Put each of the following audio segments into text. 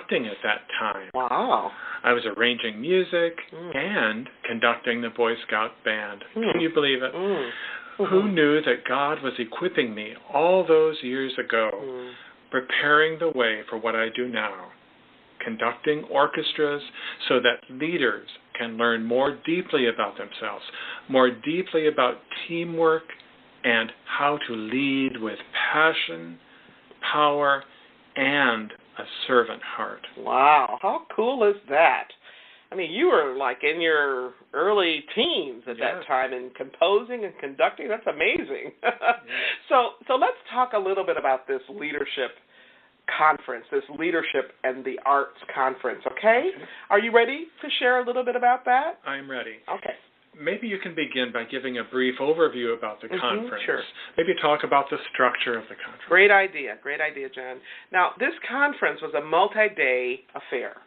conducting at that time. Wow. I was arranging music and conducting the Boy Scout band. Can you believe it? Who knew that God was equipping me all those years ago, preparing the way for what I do now, conducting orchestras so that leaders can learn more deeply about themselves, more deeply about teamwork, and how to lead with passion, power, and a servant heart. Wow, how cool is that? I mean, you were like in your early teens at that time in composing and conducting. That's amazing. So let's talk a little bit about this leadership conference, this leadership and the arts conference, okay? Are you ready to share a little bit about that? I'm ready. Okay. Maybe you can begin by giving a brief overview about the conference. Sure. Maybe talk about the structure of the conference. Great idea, John. Now, this conference was a multi-day affair.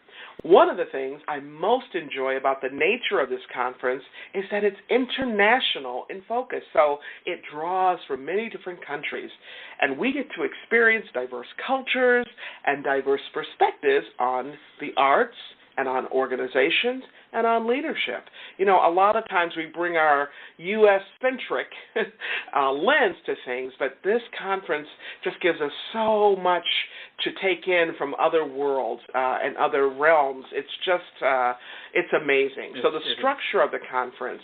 One of the things I most enjoy about the nature of this conference is that it's international in focus. So it draws from many different countries, and we get to experience diverse cultures and diverse perspectives on the arts and on organizations and on leadership. You know, a lot of times we bring our U.S.-centric lens to things, but this conference just gives us so much to take in from other worlds and other realms. It's just, it's amazing. So the structure of the conference,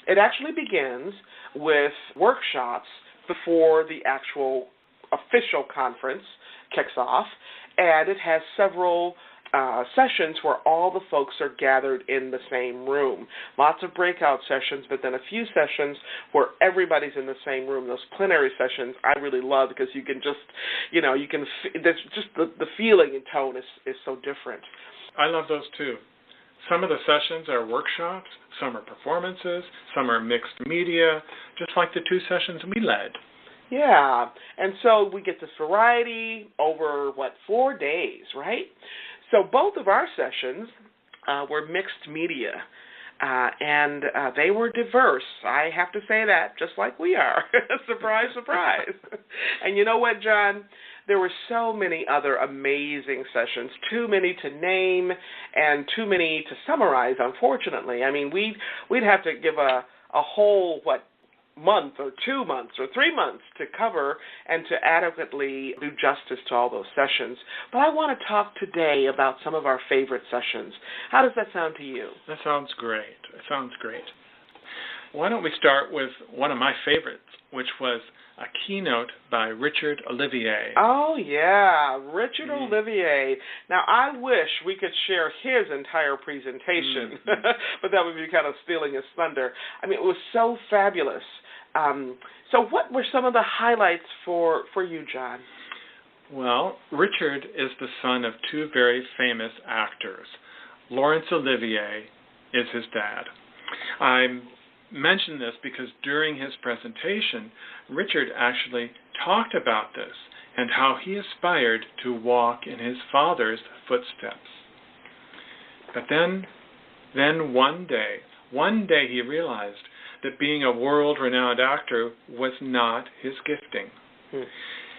it actually begins with workshops before the actual official conference kicks off, and it has several sessions where all the folks are gathered in the same room. Lots of breakout sessions, but then a few sessions where everybody's in the same room. Those plenary sessions I really love because you can just, there's just the feeling and tone is so different. I love those too. Some of the sessions are workshops, some are performances, some are mixed media, just like the 2 sessions we led. Yeah, and so we get this variety over, 4 days, right? So both of our sessions were mixed media, and they were diverse. I have to say that, just like we are. Surprise, surprise. And you know what, John? There were so many other amazing sessions, too many to name and too many to summarize, unfortunately. I mean, we'd have to give a whole, month or 2 months or 3 months to cover and to adequately do justice to all those sessions. But I want to talk today about some of our favorite sessions. How does that sound to you? That sounds great. Why don't we start with one of my favorites, which was a keynote by Richard Olivier. Oh, yeah, Richard Olivier. Now, I wish we could share his entire presentation, but that would be kind of stealing his thunder. I mean, it was so fabulous. So what were some of the highlights for you, John? Well, Richard is the son of 2 very famous actors. Laurence Olivier is his dad. I mention this because during his presentation, Richard actually talked about this and how he aspired to walk in his father's footsteps. But then one day he realized that being a world-renowned actor was not his gifting.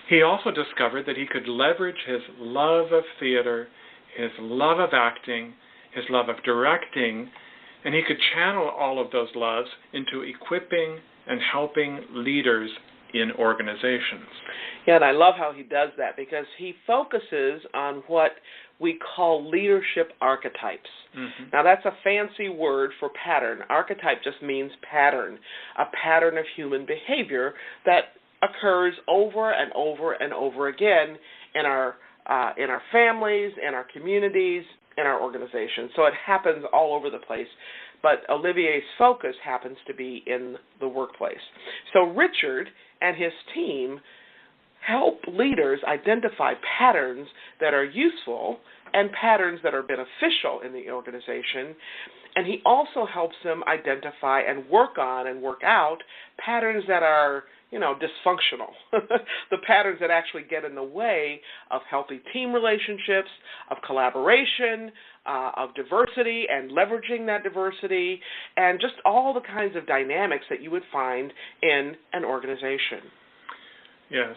He also discovered that he could leverage his love of theater, his love of acting, his love of directing, and he could channel all of those loves into equipping and helping leaders in organizations. Yeah, and I love how he does that because he focuses on what we call leadership archetypes. Now, that's a fancy word for pattern. Archetype just means pattern, a pattern of human behavior that occurs over and over and over again in our families, in our communities, in our organizations. So it happens all over the place. But Olivier's focus happens to be in the workplace. So Richard and his team help leaders identify patterns that are useful and patterns that are beneficial in the organization. And he also helps them identify and work on and work out patterns that are, dysfunctional, the patterns that actually get in the way of healthy team relationships, of collaboration, of diversity and leveraging that diversity, and just all the kinds of dynamics that you would find in an organization. Yes.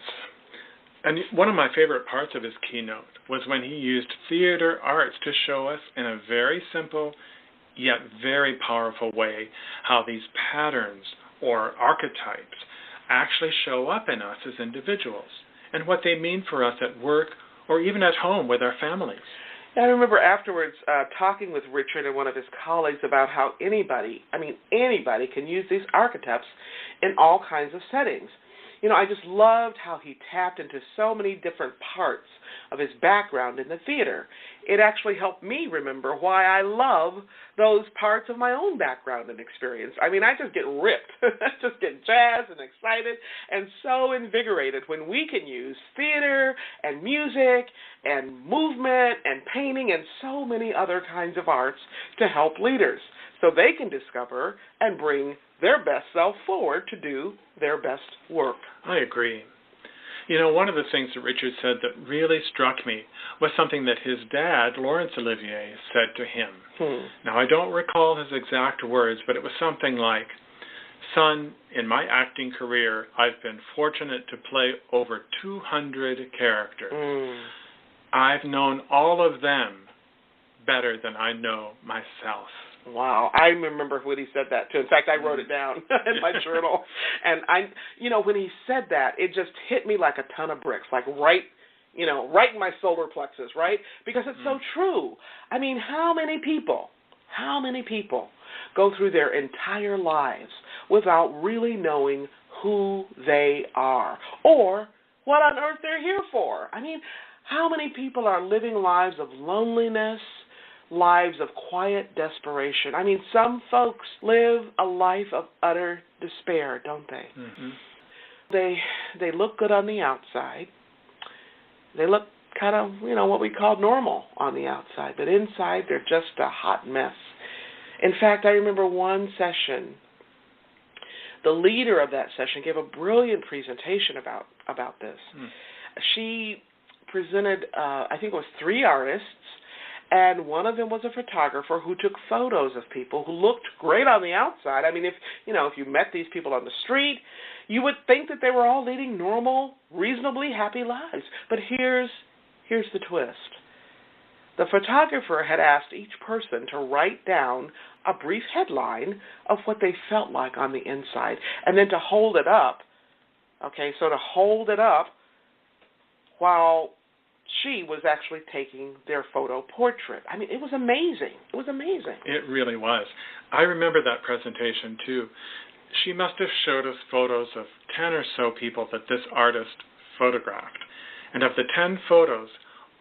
And one of my favorite parts of his keynote was when he used theater arts to show us in a very simple yet very powerful way how these patterns or archetypes actually show up in us as individuals and what they mean for us at work or even at home with our families. I remember afterwards talking with Richard and one of his colleagues about how anybody can use these archetypes in all kinds of settings. You know, I just loved how he tapped into so many different parts of his background in the theater. It actually helped me remember why I love those parts of my own background and experience. I mean, I just get ripped, just get jazzed and excited and so invigorated when we can use theater and music and movement and painting and so many other kinds of arts to help leaders so they can discover and bring their best self forward to do their best work. I agree. You know, one of the things that Richard said that really struck me was something that his dad, Laurence Olivier, said to him. Now, I don't recall his exact words, but it was something like, "Son, in my acting career, I've been fortunate to play over 200 characters. I've known all of them better than I know myself." Wow, I remember when he said that too. In fact, I wrote it down in my journal. And when he said that, it just hit me like a ton of bricks, like right in my solar plexus, right? Because it's so true. I mean, how many people go through their entire lives without really knowing who they are or what on earth they're here for? I mean, how many people are living lives of loneliness, lives of quiet desperation? I mean, some folks live a life of utter despair, don't they? They look good on the outside. They look kind of, what we call normal on the outside, but inside they're just a hot mess. In fact, I remember one session, the leader of that session gave a brilliant presentation about this. She presented, I think it was 3 artists, and one of them was a photographer who took photos of people who looked great on the outside. I mean, if you met these people on the street, you would think that they were all leading normal, reasonably happy lives. But here's the twist. The photographer had asked each person to write down a brief headline of what they felt like on the inside, and then to hold it up. Okay, so to hold it up while she was actually taking their photo portrait. I mean, it was amazing. It was amazing. It really was. I remember that presentation, too. She must have showed us photos of 10 or so people that this artist photographed. And of the 10 photos,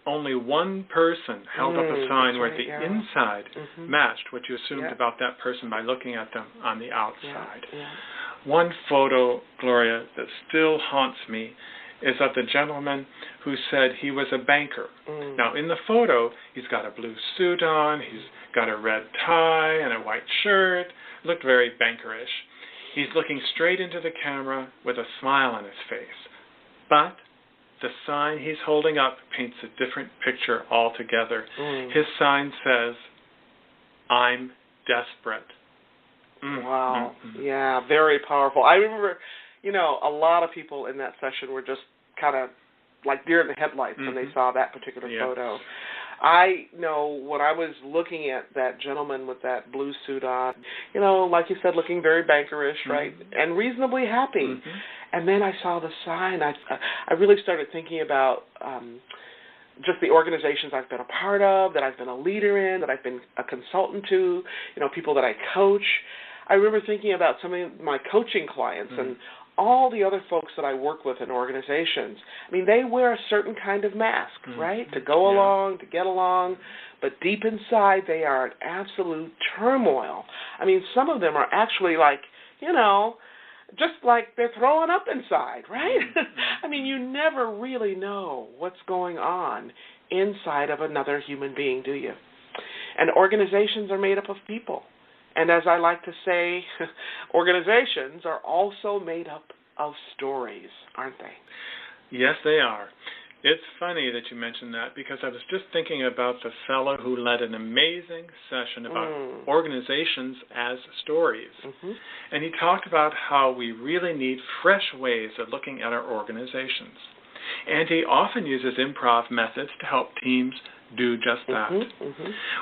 only one person held up a sign where the inside matched what you assumed about that person by looking at them on the outside. One photo, Gloria, that still haunts me is of the gentleman who said he was a banker. Now, in the photo, he's got a blue suit on, he's got a red tie and a white shirt, looked very bankerish. He's looking straight into the camera with a smile on his face. But the sign he's holding up paints a different picture altogether. His sign says, "I'm desperate." Wow. Yeah, very powerful. I remember, a lot of people in that session were just kind of like deer in the headlights when they saw that particular photo. I know when I was looking at that gentleman with that blue suit on, like you said, looking very bankerish, right, and reasonably happy. And then I saw the sign. I really started thinking about just the organizations I've been a part of, that I've been a leader in, that I've been a consultant to, people that I coach. I remember thinking about some of my coaching clients and all the other folks that I work with in organizations. I mean, they wear a certain kind of mask, right, to go along, to get along, but deep inside they are in absolute turmoil. I mean, some of them are actually like, just like they're throwing up inside, right? I mean, you never really know what's going on inside of another human being, do you? And organizations are made up of people. And as I like to say, organizations are also made up of stories, aren't they? Yes, they are. It's funny that you mentioned that because I was just thinking about the fellow who led an amazing session about organizations as stories. And he talked about how we really need fresh ways of looking at our organizations. And he often uses improv methods to help teams do just that.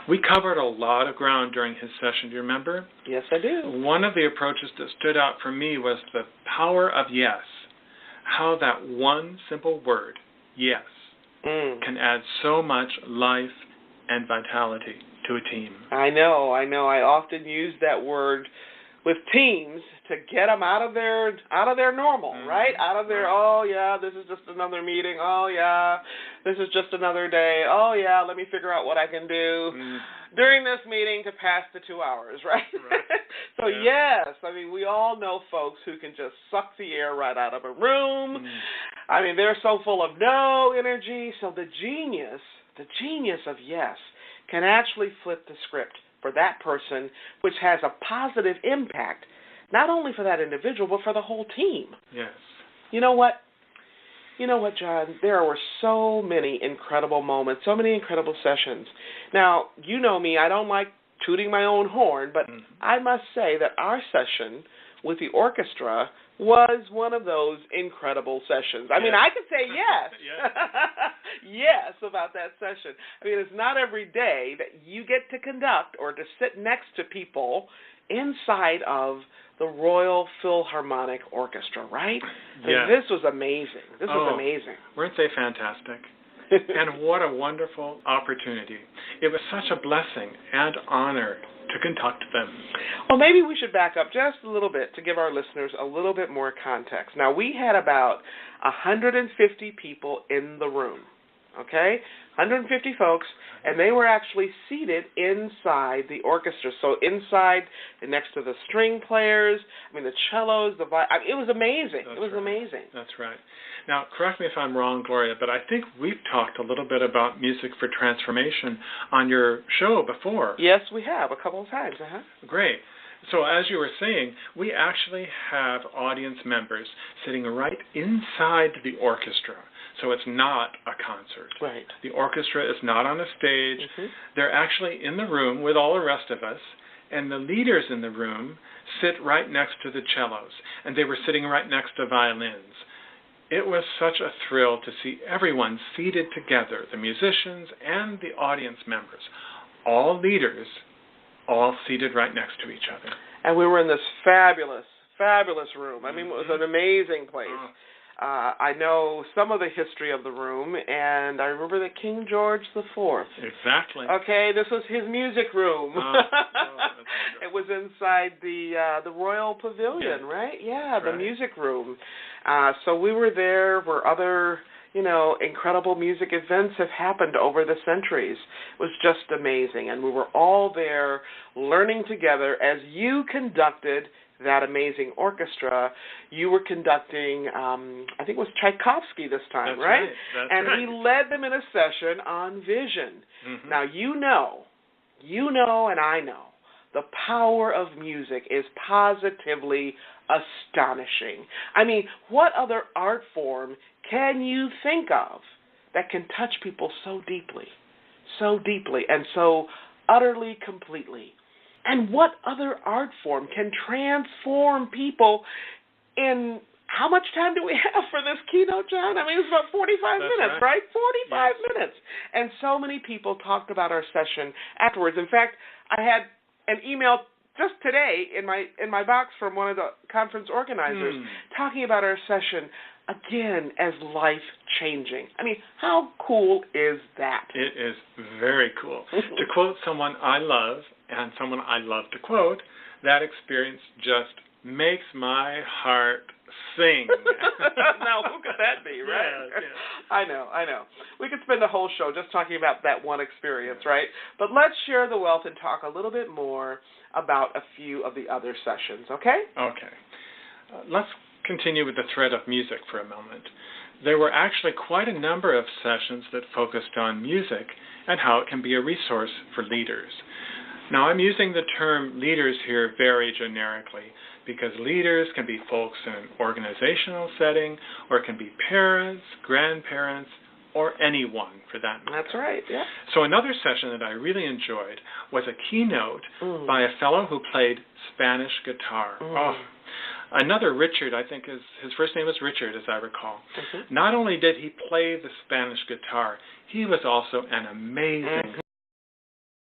We covered a lot of ground during his session. Do you remember? Yes, I do. One of the approaches that stood out for me was the power of yes. How that one simple word, yes, can add so much life and vitality to a team. I know. I often use that word with teams to get them out of their normal, right? Out of their, oh yeah, this is just another meeting. Oh yeah, this is just another day. Oh yeah, let me figure out what I can do during this meeting to pass the 2 hours, right? So yes, I mean, we all know folks who can just suck the air right out of a room. I mean, they're so full of no energy. So the genius of yes can actually flip the script for that person, which has a positive impact, not only for that individual, but for the whole team. Yes. You know what, John? There were so many incredible moments, so many incredible sessions. Now, you know me, I don't like tooting my own horn, but I must say that our session with the orchestra was one of those incredible sessions. I mean, I could say yes. Yes about that session. I mean, it's not every day that you get to conduct or to sit next to people inside of the Royal Philharmonic Orchestra, right? I mean, this was amazing. This was amazing. Weren't they fantastic? And what a wonderful opportunity. It was such a blessing and honor to conduct them. Well, maybe we should back up just a little bit to give our listeners a little bit more context. Now, we had about 150 people in the room, okay? 150 folks, and they were actually seated inside the orchestra. So inside, next to the string players, I mean, the cellos, it was amazing. It was amazing. That's right. Now, correct me if I'm wrong, Gloria, but I think we've talked a little bit about music for transformation on your show before. Yes, we have, a couple of times. Great. So as you were saying, we actually have audience members sitting right inside the orchestra. So it's not a concert. Right. The orchestra is not on a stage. They're actually in the room with all the rest of us, and the leaders in the room sit right next to the cellos, and they were sitting right next to violins. It was such a thrill to see everyone seated together, the musicians and the audience members, all leaders, all seated right next to each other. And we were in this fabulous room. I mean, it was an amazing place. I know some of the history of the room, and I remember that King George IV. Exactly. Okay, this was his music room. It was inside the Royal Pavilion, right? Yeah, the music room. So we were there where other, incredible music events have happened over the centuries. It was just amazing, and we were all there learning together as you conducted that amazing orchestra. You were conducting, I think it was Tchaikovsky this time, right? That's and right. he led them in a session on vision. Now, you know, and I know, the power of music is positively astonishing. I mean, what other art form can you think of that can touch people so deeply, and so utterly, completely? And what other art form can transform people in, how much time do we have for this keynote, John? I mean, it's about 45 minutes, right? 45 minutes. And so many people talked about our session afterwards. In fact, I had an email just today in my box from one of the conference organizers talking about our session, again, as life-changing. I mean, how cool is that? It is very cool. To quote someone I love, and someone I love to quote, that experience just makes my heart sing. Now, who could that be, right? Yes. I know. We could spend a whole show just talking about that one experience, right? But let's share the wealth and talk a little bit more about a few of the other sessions, okay? Okay. Let's continue with the thread of music for a moment. There were actually quite a number of sessions that focused on music and how it can be a resource for leaders. Now, I'm using the term leaders here very generically because leaders can be folks in an organizational setting, or it can be parents, grandparents, or anyone for that matter. That's right, yeah. So another session that I really enjoyed was a keynote by a fellow who played Spanish guitar. Another Richard, I think his first name was Richard, as I recall. Mm-hmm. Not only did he play the Spanish guitar, he was also an amazing